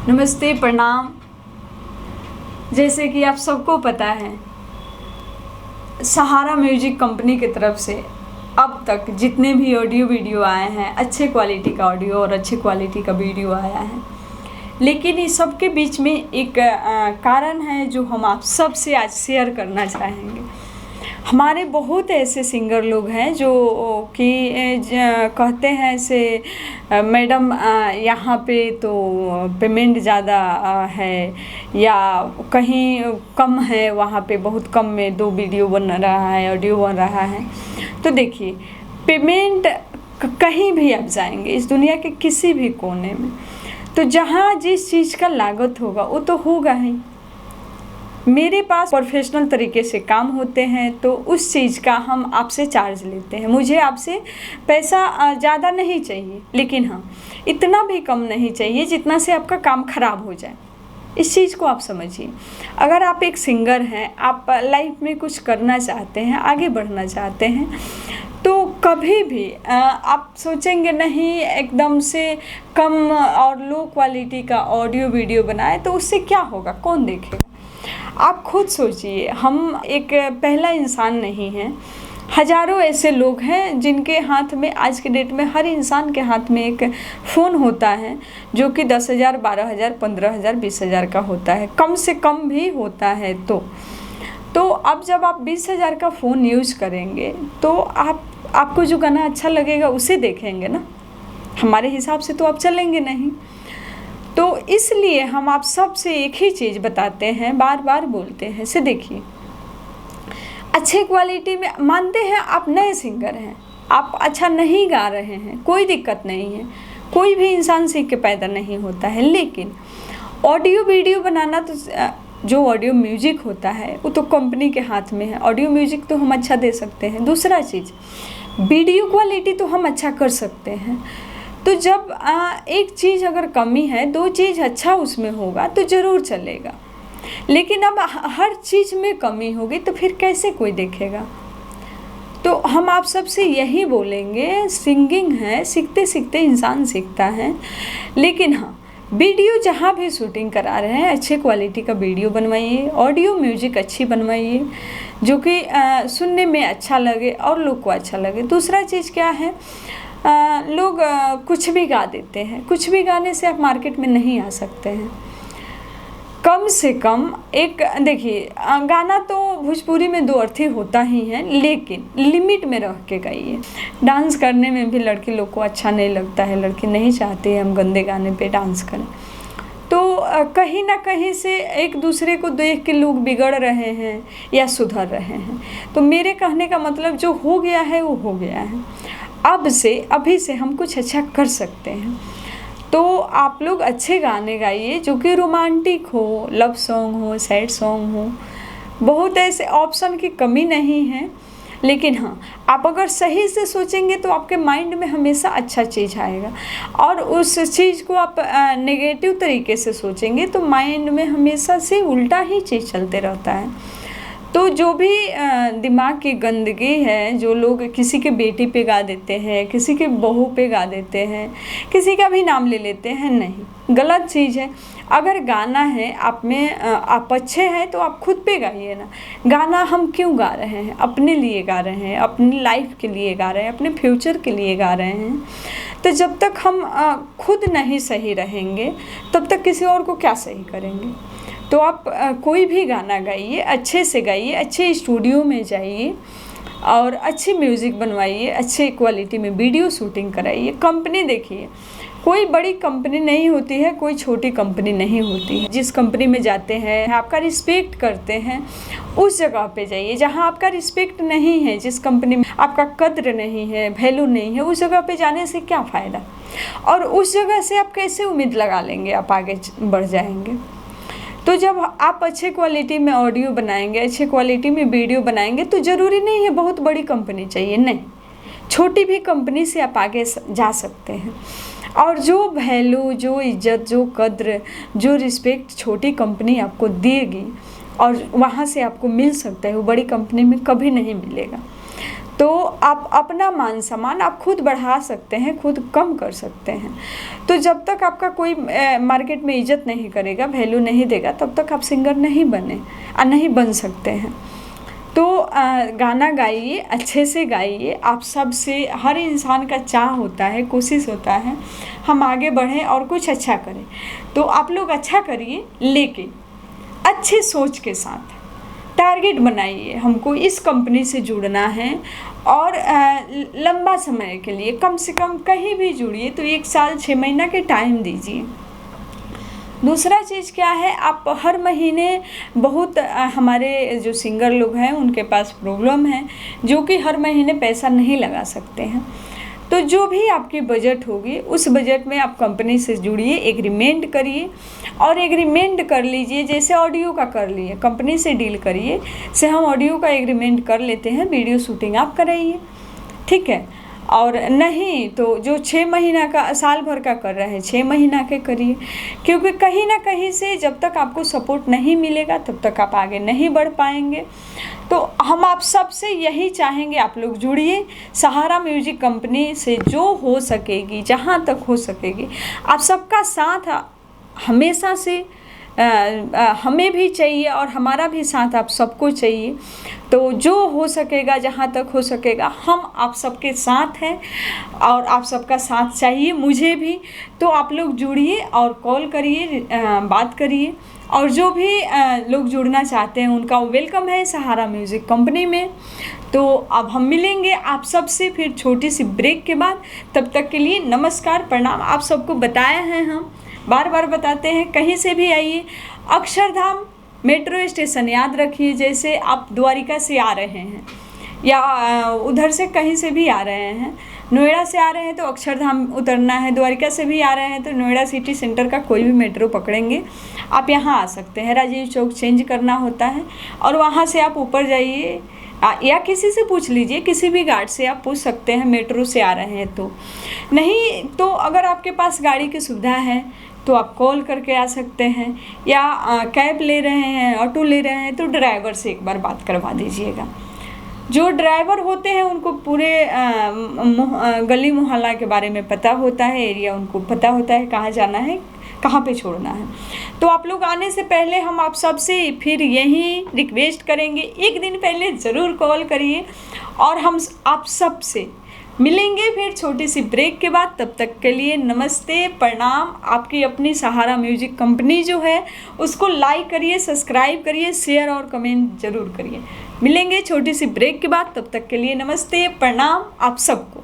नमस्ते, प्रणाम। जैसे कि आप सबको पता है, सहारा म्यूजिक कंपनी की तरफ से अब तक जितने भी ऑडियो वीडियो आए हैं, अच्छे क्वालिटी का ऑडियो और अच्छे क्वालिटी का वीडियो आया है। लेकिन इस सब के बीच में एक कारण है जो हम आप सब से आज शेयर करना चाहेंगे। हमारे बहुत ऐसे सिंगर लोग हैं जो कि कहते हैं से मैडम यहाँ पे तो पेमेंट ज़्यादा है, या कहीं कम है, वहाँ पे बहुत कम में 2 वीडियो बन रहा है, ऑडियो बन रहा है। तो देखिए, पेमेंट कहीं भी आप जाएंगे इस दुनिया के किसी भी कोने में, तो जहाँ जिस चीज़ का लागत होगा वो तो होगा ही। मेरे पास प्रोफेशनल तरीके से काम होते हैं तो उस चीज़ का हम आपसे चार्ज लेते हैं। मुझे आपसे पैसा ज़्यादा नहीं चाहिए, लेकिन हाँ, इतना भी कम नहीं चाहिए जितना से आपका काम ख़राब हो जाए। इस चीज़ को आप समझिए। अगर आप एक सिंगर हैं, आप लाइफ में कुछ करना चाहते हैं, आगे बढ़ना चाहते हैं, तो कभी भी आप सोचेंगे नहीं एकदम से कम और लो क्वालिटी का ऑडियो वीडियो बनाए तो उससे क्या होगा, कौन देखेगा। आप खुद सोचिए, हम एक पहला इंसान नहीं हैं, हज़ारों ऐसे लोग हैं जिनके हाथ में आज के डेट में हर इंसान के हाथ में एक फ़ोन होता है जो कि 10,000, 12,000, 15,000, 20,000 का होता है, कम से कम भी होता है। तो अब जब आप 20,000 का फ़ोन यूज़ करेंगे तो आपको जो गाना अच्छा लगेगा उसे देखेंगे ना, हमारे हिसाब से तो आप चलेंगे नहीं। तो इसलिए हम आप सब से एक ही चीज़ बताते हैं, बार बार बोलते हैं से देखिए, अच्छे क्वालिटी में मानते हैं आप नए सिंगर हैं, आप अच्छा नहीं गा रहे हैं, कोई दिक्कत नहीं है, कोई भी इंसान सीख के पैदा नहीं होता है। लेकिन ऑडियो वीडियो बनाना तो जो ऑडियो म्यूजिक होता है वो तो कंपनी के हाथ में है। ऑडियो म्यूजिक तो हम अच्छा दे सकते हैं, दूसरा चीज़ वीडियो क्वालिटी तो हम अच्छा कर सकते हैं। तो जब एक चीज़ अगर कमी है, 2 चीज़ अच्छा उसमें होगा तो ज़रूर चलेगा। लेकिन अब हर चीज़ में कमी होगी तो फिर कैसे कोई देखेगा। तो हम आप सबसे यही बोलेंगे, सिंगिंग है, सीखते सीखते इंसान सीखता है। लेकिन हाँ, वीडियो जहाँ भी शूटिंग करा रहे हैं अच्छे क्वालिटी का वीडियो बनवाइए, ऑडियो म्यूजिक अच्छी बनवाइए जो कि सुनने में अच्छा लगे और लोग को अच्छा लगे। दूसरा चीज़ क्या है, लोग कुछ भी गा देते हैं, कुछ भी गाने से आप मार्केट में नहीं आ सकते हैं। कम से कम एक देखिए, गाना तो भोजपुरी में 2 अर्थी होता ही है, लेकिन लिमिट में रह के गाइए। डांस करने में भी लड़के लोग को अच्छा नहीं लगता है, लड़के नहीं चाहते हैं हम गंदे गाने पे डांस करें। तो कहीं ना कहीं से एक दूसरे को देख के लोग बिगड़ रहे हैं या सुधर रहे हैं। तो मेरे कहने का मतलब जो हो गया है वो हो गया है। अभी से हम कुछ अच्छा कर सकते हैं। तो आप लोग अच्छे गाने गाइए जो कि रोमांटिक हो, लव सॉन्ग हो, सैड सॉन्ग हो। बहुत ऐसे ऑप्शन की कमी नहीं है, लेकिन हाँ, आप अगर सही से सोचेंगे तो आपके माइंड में हमेशा अच्छा चीज़ आएगा, और उस चीज़ को आप नेगेटिव तरीके से सोचेंगे तो माइंड में हमेशा से उल्टा ही चीज़ चलते रहता है। तो जो भी दिमाग की गंदगी है, जो लोग किसी के बेटी पे गा देते हैं, किसी के बहू पे गा देते हैं, किसी का भी नाम ले लेते हैं, नहीं, गलत चीज़ है। अगर गाना है आप में आप अच्छे हैं तो आप खुद पे गाइए ना। गाना हम क्यों गा रहे हैं, अपने लिए गा रहे हैं, अपनी लाइफ के लिए गा रहे हैं, अपने फ्यूचर के लिए गा रहे हैं। तो जब तक हम खुद नहीं सही रहेंगे तब तक किसी और को क्या सही करेंगे। तो आप कोई भी गाना गाइए, अच्छे से गाइए, अच्छे स्टूडियो में जाइए और अच्छी म्यूज़िक बनवाइए, अच्छे क्वालिटी में वीडियो शूटिंग कराइए। कंपनी देखिए, कोई बड़ी कंपनी नहीं होती है, कोई छोटी कंपनी नहीं होती है। जिस कंपनी में जाते हैं, आपका रिस्पेक्ट करते हैं, उस जगह पे जाइए। जहाँ आपका रिस्पेक्ट नहीं है, जिस कंपनी में आपका कद्र नहीं है, वैल्यू नहीं है, उस जगह पे जाने से क्या फ़ायदा। और उस जगह से आप कैसे उम्मीद लगा लेंगे आप आगे बढ़ जाएंगे। तो जब आप अच्छे क्वालिटी में ऑडियो बनाएंगे, अच्छे क्वालिटी में वीडियो बनाएंगे, तो ज़रूरी नहीं है बहुत बड़ी कंपनी चाहिए, नहीं, छोटी भी कंपनी से आप आगे जा सकते हैं। और जो वैल्यू, जो इज्जत, जो कद्र, जो रिस्पेक्ट छोटी कंपनी आपको देगी और वहाँ से आपको मिल सकता है, वो बड़ी कंपनी में कभी नहीं मिलेगा। तो आप अपना मान सम्मान आप खुद बढ़ा सकते हैं, खुद कम कर सकते हैं। तो जब तक आपका कोई मार्केट में इज्जत नहीं करेगा, वैल्यू नहीं देगा, तब तक आप सिंगर नहीं बने और नहीं बन सकते हैं। तो गाना गाइए, अच्छे से गाइए। आप सबसे, हर इंसान का चाह होता है, कोशिश होता है हम आगे बढ़ें और कुछ अच्छा करें। तो आप लोग अच्छा करिए, लेकिन अच्छी सोच के साथ टारगेट बनाइए। हमको इस कंपनी से जुड़ना है और लंबा समय के लिए, कम से कम कहीं भी जुड़िए तो 1 साल 6 महीना के टाइम दीजिए। दूसरा चीज़ क्या है, आप हर महीने बहुत हमारे जो सिंगर लोग हैं उनके पास प्रॉब्लम है, जो कि हर महीने पैसा नहीं लगा सकते हैं। तो जो भी आपकी बजट होगी उस बजट में आप कंपनी से जुड़िए, एग्रीमेंट करिए और एग्रीमेंट कर लीजिए। जैसे ऑडियो का कर लिए, कंपनी से डील करिए से हम ऑडियो का एग्रीमेंट कर लेते हैं, वीडियो शूटिंग आप कराइए, ठीक है। और नहीं तो जो 6 महीना का, साल भर का कर रहे हैं 6 महीना के करिए, क्योंकि कहीं ना कहीं से जब तक आपको सपोर्ट नहीं मिलेगा तब तक आप आगे नहीं बढ़ पाएंगे। तो हम आप सबसे यही चाहेंगे, आप लोग जुड़िए सहारा म्यूजिक कंपनी से, जो हो सकेगी, जहाँ तक हो सकेगी। आप सबका साथ हमेशा से हमें भी चाहिए और हमारा भी साथ आप सबको चाहिए। तो जो हो सकेगा, जहाँ तक हो सकेगा, हम आप सबके साथ हैं और आप सबका साथ चाहिए मुझे भी। तो आप लोग जुड़िए और कॉल करिए, बात करिए। और जो भी लोग जुड़ना चाहते हैं उनका वेलकम है सहारा म्यूज़िक कंपनी में। तो अब हम मिलेंगे आप सबसे फिर छोटी सी ब्रेक के बाद। तब तक के लिए नमस्कार, प्रणाम। आप सबको बताया है, हम बार बार बताते हैं, कहीं से भी आइए, अक्षरधाम मेट्रो स्टेशन याद रखिए। जैसे आप द्वारिका से आ रहे हैं या उधर से कहीं से भी आ रहे हैं, नोएडा से आ रहे हैं तो अक्षरधाम उतरना है, द्वारिका से भी आ रहे हैं तो नोएडा सिटी सेंटर का कोई भी मेट्रो पकड़ेंगे, आप यहाँ आ सकते हैं। राजीव चौक चेंज करना होता है और वहाँ से आप ऊपर जाइए या किसी से पूछ लीजिए, किसी भी गार्ड से आप पूछ सकते हैं मेट्रो से आ रहे हैं तो। नहीं तो अगर आपके पास गाड़ी की सुविधा है तो आप कॉल करके आ सकते हैं, या कैब ले रहे हैं, ऑटो ले रहे हैं तो ड्राइवर से एक बार बात करवा दीजिएगा। जो ड्राइवर होते हैं उनको पूरे गली मोहल्ला के बारे में पता होता है, एरिया उनको पता होता है, कहाँ जाना है, कहाँ पे छोड़ना है। तो आप लोग आने से पहले हम आप सबसे फिर यही रिक्वेस्ट करेंगे, एक दिन पहले ज़रूर कॉल करिए और हम आप सबसे मिलेंगे फिर छोटी सी ब्रेक के बाद। तब तक के लिए नमस्ते, प्रणाम। आपकी अपनी सहारा म्यूजिक कंपनी जो है उसको लाइक करिए, सब्सक्राइब करिए, शेयर और कमेंट ज़रूर करिए। मिलेंगे छोटी सी ब्रेक के बाद, तब तक के लिए नमस्ते, प्रणाम आप सबको।